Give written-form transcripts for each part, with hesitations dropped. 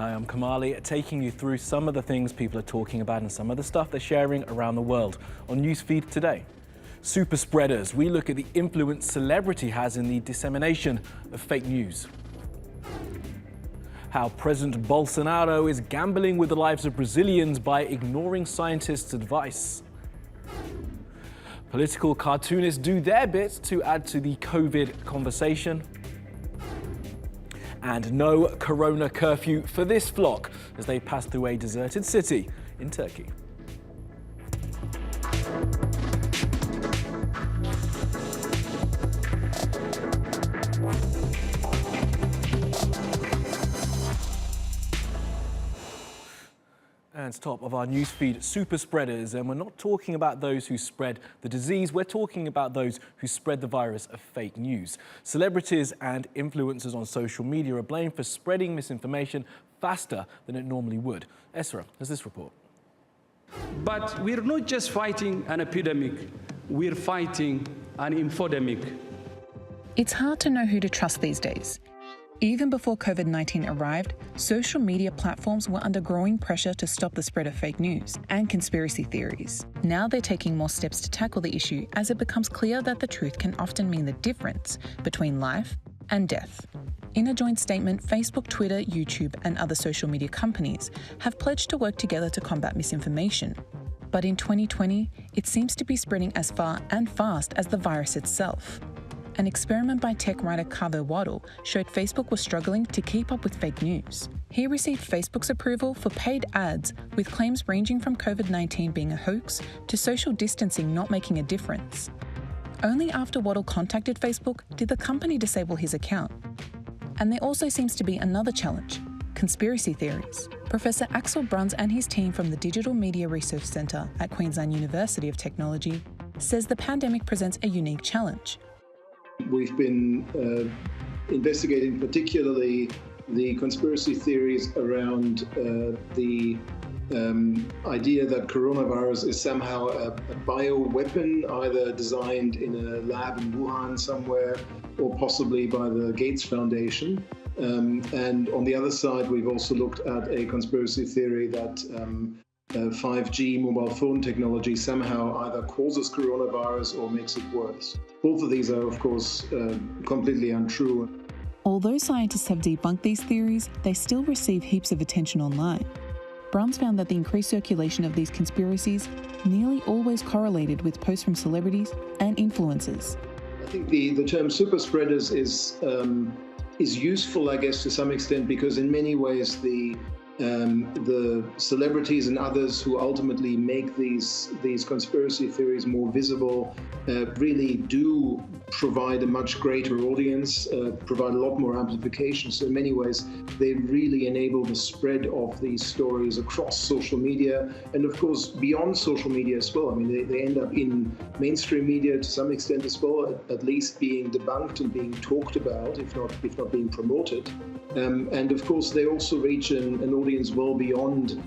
Hi, I'm Kamali, taking you through some of the things people are talking about and some of the stuff they're sharing around the world on Newsfeed today. Super spreaders. We look at the influence celebrity has in the dissemination of fake news. How President Bolsonaro is gambling with the lives of Brazilians by ignoring scientists' advice. Political cartoonists do their bit to add to the COVID conversation. And no corona curfew for this flock as they pass through a deserted city in Turkey. And it's top of our newsfeed, super spreaders, and we're not talking about those who spread the disease, we're talking about those who spread the virus of fake news. Celebrities and influencers on social media are blamed for spreading misinformation faster than it normally would. Esra has this report. But we're not just fighting an epidemic, we're fighting an infodemic. It's hard to know who to trust these days. Even before COVID-19 arrived, social media platforms were under growing pressure to stop the spread of fake news and conspiracy theories. Now they're taking more steps to tackle the issue as it becomes clear that the truth can often mean the difference between life and death. In a joint statement, Facebook, Twitter, YouTube, and other social media companies have pledged to work together to combat misinformation. But in 2020, it seems to be spreading as far and fast as the virus itself. An experiment by tech writer Kaveh Waddle showed Facebook was struggling to keep up with fake news. He received Facebook's approval for paid ads with claims ranging from COVID-19 being a hoax to social distancing not making a difference. Only after Waddle contacted Facebook did the company disable his account. And there also seems to be another challenge: conspiracy theories. Professor Axel Bruns and his team from the Digital Media Research Centre at Queensland University of Technology says the pandemic presents a unique challenge. We've been investigating particularly the conspiracy theories around the idea that coronavirus is somehow a bioweapon, either designed in a lab in Wuhan somewhere or possibly by the Gates Foundation. And on the other side, we've also looked at a conspiracy theory that 5G mobile phone technology somehow either causes coronavirus or makes it worse. Both of these are, of course, completely untrue. Although scientists have debunked these theories, they still receive heaps of attention online. Bruns found that the increased circulation of these conspiracies nearly always correlated with posts from celebrities and influencers. I think the term super spreaders is useful, I guess, to some extent, because in many ways the celebrities and others who ultimately make these conspiracy theories more visible really do provide a much greater audience, provide a lot more amplification. So in many ways, they really enable the spread of these stories across social media and, of course, beyond social media as well. I mean, they end up in mainstream media to some extent as well, at least being debunked and being talked about, if not being promoted. And of course, they also reach an audience well beyond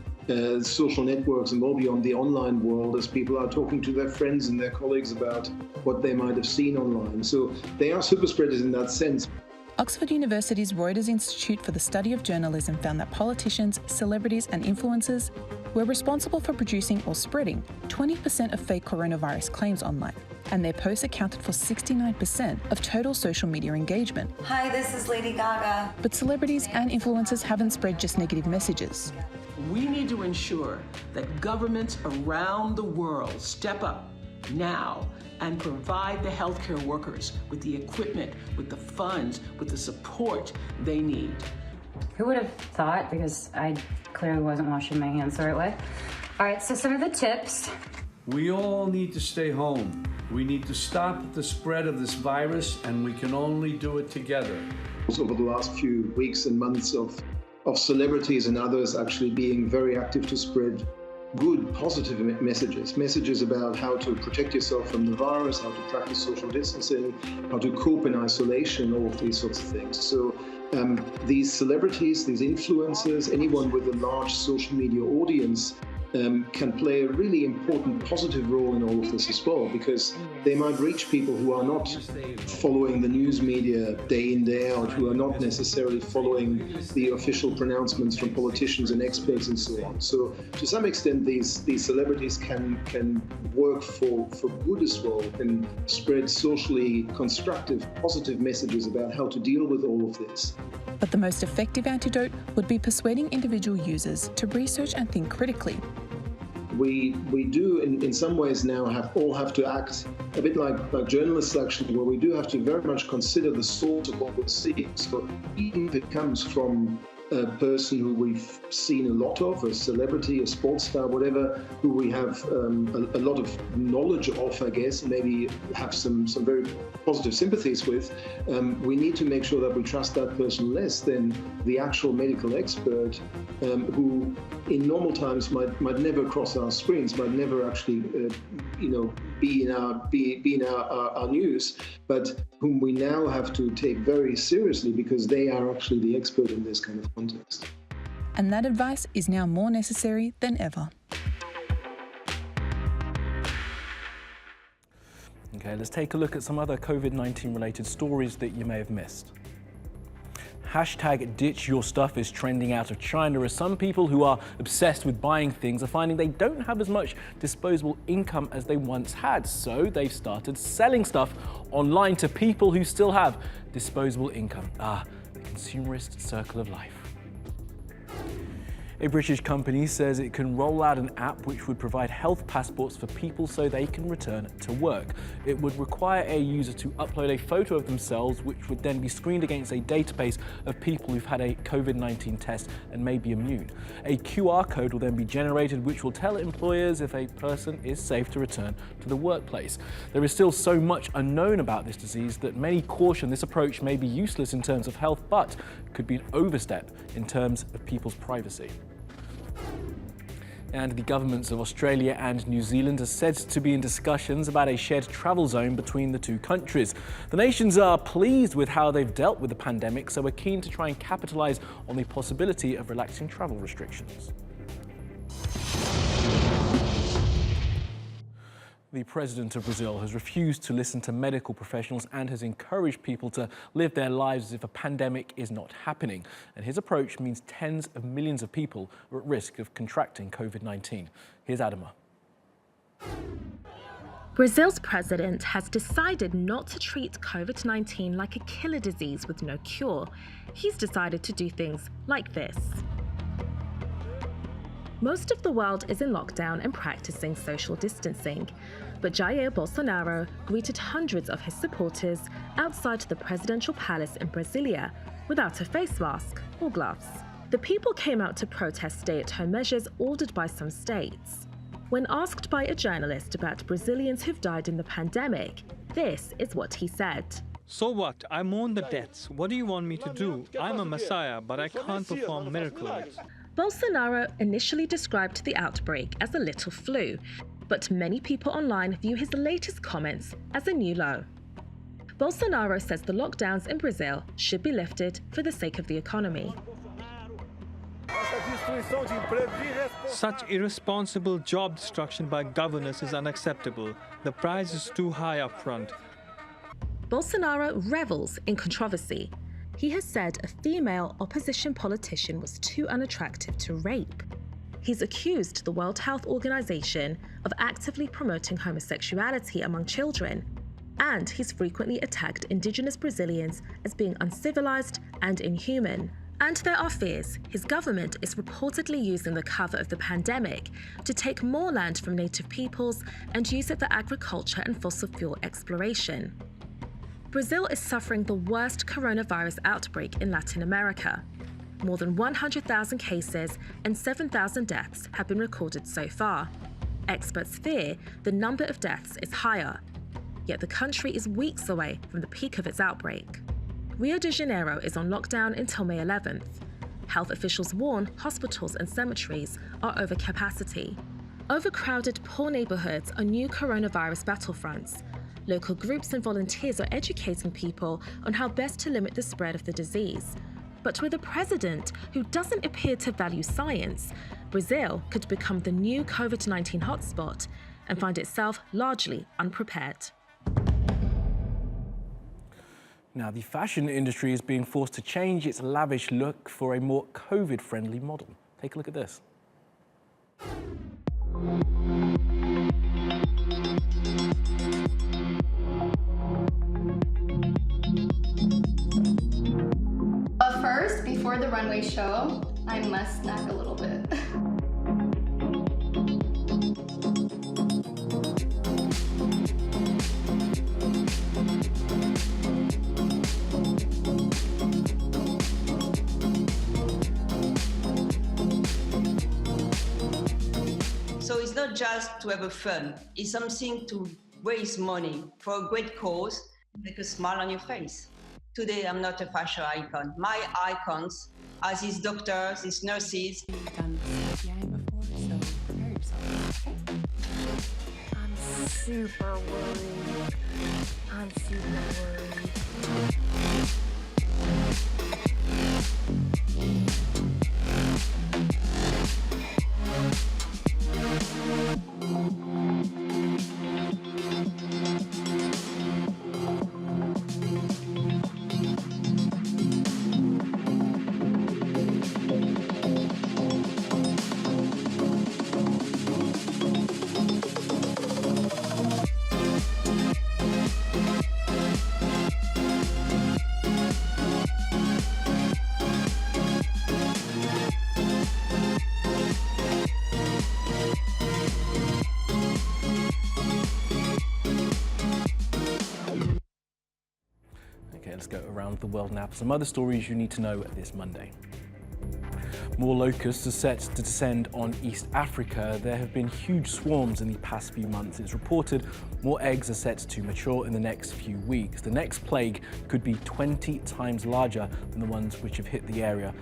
social networks and well beyond the online world, as people are talking to their friends and their colleagues about what they might have seen online. So they are super spreaders in that sense. Oxford University's Reuters Institute for the Study of Journalism found that politicians, celebrities and influencers were responsible for producing or spreading 20% of fake coronavirus claims online, and their posts accounted for 69% of total social media engagement. Hi, this is Lady Gaga. But celebrities and influencers haven't spread just negative messages. We need to ensure that governments around the world step up now and provide the healthcare workers with the equipment, with the funds, with the support they need. Who would have thought, because I clearly wasn't washing my hands the right way. All right, so some of the tips. We all need to stay home. We need to stop the spread of this virus, and we can only do it together. Over the last few weeks and months of celebrities and others actually being very active to spread good, positive messages about how to protect yourself from the virus, how to practice social distancing, how to cope in isolation, all of these sorts of things. So these celebrities, these influencers, anyone with a large social media audience can play a really important positive role in all of this as well, because they might reach people who are not following the news media day in, day out, who are not necessarily following the official pronouncements from politicians and experts and so on. So to some extent, these celebrities can work for good as well, and spread socially constructive, positive messages about how to deal with all of this. But the most effective antidote would be persuading individual users to research and think critically. We do in some ways now have to act a bit like journalists actually, where we do have to very much consider the source of what we're seeing. So even if it comes from a person who we've seen a lot of, a celebrity, a sports star, whatever, who we have a lot of knowledge of, I guess, maybe have some very positive sympathies with, we need to make sure that we trust that person less than the actual medical expert, who in normal times might never cross our screens, might never actually be in our news, but whom we now have to take very seriously because they are actually the expert in this kind of context. And that advice is now more necessary than ever. Okay, let's take a look at some other COVID-19 related stories that you may have missed. Hashtag ditch your stuff is trending out of China as some people who are obsessed with buying things are finding they don't have as much disposable income as they once had. So they've started selling stuff online to people who still have disposable income. The consumerist circle of life. A British company says it can roll out an app which would provide health passports for people so they can return to work. It would require a user to upload a photo of themselves, which would then be screened against a database of people who've had a COVID-19 test and may be immune. A QR code will then be generated, which will tell employers if a person is safe to return to the workplace. There is still so much unknown about this disease that many caution this approach may be useless in terms of health, but could be an overstep in terms of people's privacy. And the governments of Australia and New Zealand are said to be in discussions about a shared travel zone between the two countries. The nations are pleased with how they've dealt with the pandemic, so we're keen to try and capitalise on the possibility of relaxing travel restrictions. The president of Brazil has refused to listen to medical professionals and has encouraged people to live their lives as if a pandemic is not happening. And his approach means tens of millions of people are at risk of contracting COVID-19. Here's Adama. Brazil's president has decided not to treat COVID-19 like a killer disease with no cure. He's decided to do things like this. Most of the world is in lockdown and practicing social distancing, but Jair Bolsonaro greeted hundreds of his supporters outside the presidential palace in Brasilia without a face mask or gloves. The people came out to protest stay-at-home measures ordered by some states. When asked by a journalist about Brazilians who've died in the pandemic, this is what he said. So what? I mourn the deaths. What do you want me to do? I'm a messiah, but I can't perform miracles. Bolsonaro initially described the outbreak as a little flu, but many people online view his latest comments as a new low. Bolsonaro says the lockdowns in Brazil should be lifted for the sake of the economy. Such irresponsible job destruction by governors is unacceptable. The price is too high up front. Bolsonaro revels in controversy. He has said a female opposition politician was too unattractive to rape. He's accused the World Health Organization of actively promoting homosexuality among children, and he's frequently attacked indigenous Brazilians as being uncivilized and inhuman. And there are fears his government is reportedly using the cover of the pandemic to take more land from native peoples and use it for agriculture and fossil fuel exploration. Brazil is suffering the worst coronavirus outbreak in Latin America. More than 100,000 cases and 7,000 deaths have been recorded so far. Experts fear the number of deaths is higher, yet the country is weeks away from the peak of its outbreak. Rio de Janeiro is on lockdown until May 11th. Health officials warn hospitals and cemeteries are over capacity. Overcrowded poor neighborhoods are new coronavirus battlefronts. Local groups and volunteers are educating people on how best to limit the spread of the disease. But with a president who doesn't appear to value science, Brazil could become the new COVID-19 hotspot and find itself largely unprepared. Now, the fashion industry is being forced to change its lavish look for a more COVID-friendly model. Take a look at this. But first, before the runway show, I must snack a little bit. So it's not just to have a fun, it's something to raise money for a great cause, make a smile on your face. Today, I'm not a fashion icon. My icons are these doctors, these nurses. You've done CPI before, so prepare yourself, okay? I'm super worried. I'm super worried. Okay, let's go around the world now for some other stories you need to know this Monday. More locusts are set to descend on East Africa. There have been huge swarms in the past few months. It's reported more eggs are set to mature in the next few weeks. The next plague could be 20 times larger than the ones which have hit the area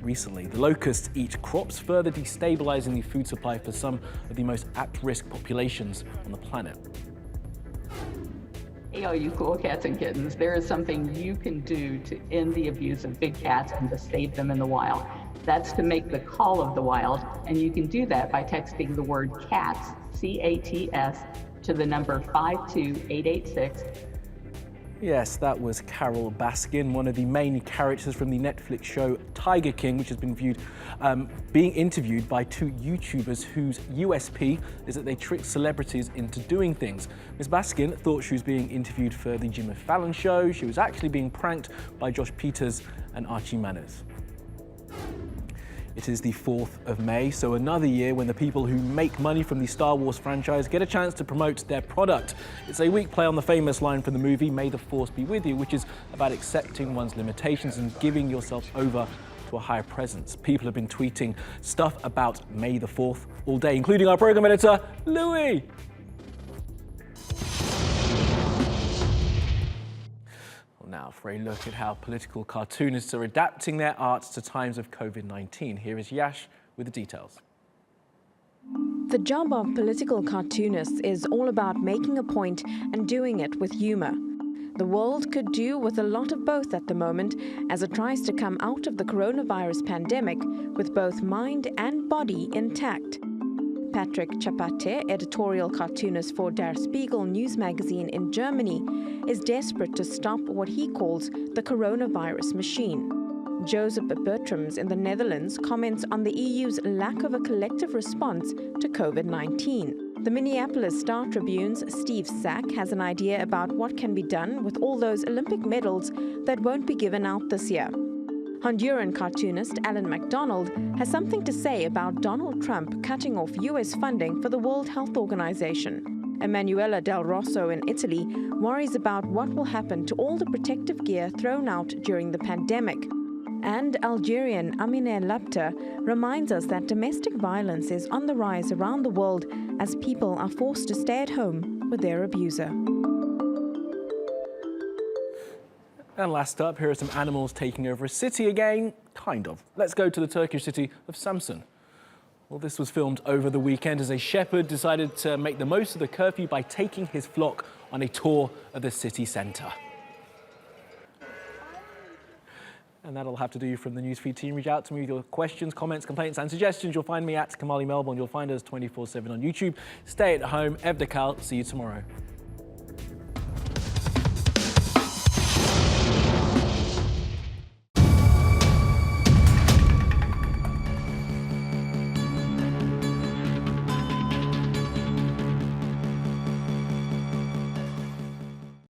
recently. The locusts eat crops, further destabilizing the food supply for some of the most at-risk populations on the planet. Hey, all you cool cats and kittens, there is something you can do to end the abuse of big cats and to save them in the wild. That's to make the call of the wild, and you can do that by texting the word CATS, C-A-T-S, to the number 52886. Yes, that was Carol Baskin, one of the main characters from the Netflix show Tiger King, which has been being interviewed by two YouTubers whose USP is that they trick celebrities into doing things. Ms. Baskin thought she was being interviewed for the Jimmy Fallon show. She was actually being pranked by Josh Peters and Archie Manners. It is the 4th of May, so another year when the people who make money from the Star Wars franchise get a chance to promote their product. It's a weak play on the famous line from the movie, "May the Force be with you," which is about accepting one's limitations and giving yourself over to a higher presence. People have been tweeting stuff about May the 4th all day, including our program editor, Louis. Now for a look at how political cartoonists are adapting their arts to times of COVID-19. Here is Yash with the details. The job of political cartoonists is all about making a point and doing it with humor. The world could do with a lot of both at the moment as it tries to come out of the coronavirus pandemic with both mind and body intact. Patrick Chapate, editorial cartoonist for Der Spiegel news magazine in Germany, is desperate to stop what he calls the coronavirus machine. Joseph Bertrams in the Netherlands comments on the EU's lack of a collective response to COVID-19. The Minneapolis Star Tribune's Steve Sack has an idea about what can be done with all those Olympic medals that won't be given out this year. Honduran cartoonist Alan MacDonald has something to say about Donald Trump cutting off US funding for the World Health Organization. Emanuela Del Rosso in Italy worries about what will happen to all the protective gear thrown out during the pandemic. And Algerian Amineh Labta reminds us that domestic violence is on the rise around the world as people are forced to stay at home with their abuser. And last up, here are some animals taking over a city again, kind of. Let's go to the Turkish city of Samsun. Well, this was filmed over the weekend as a shepherd decided to make the most of the curfew by taking his flock on a tour of the city centre. And that'll have to do from the Newsfeed team. Reach out to me with your questions, comments, complaints and suggestions. You'll find me at Kamali Melbourne. You'll find us 24/7 on YouTube. Stay at home. Evdekal. See you tomorrow.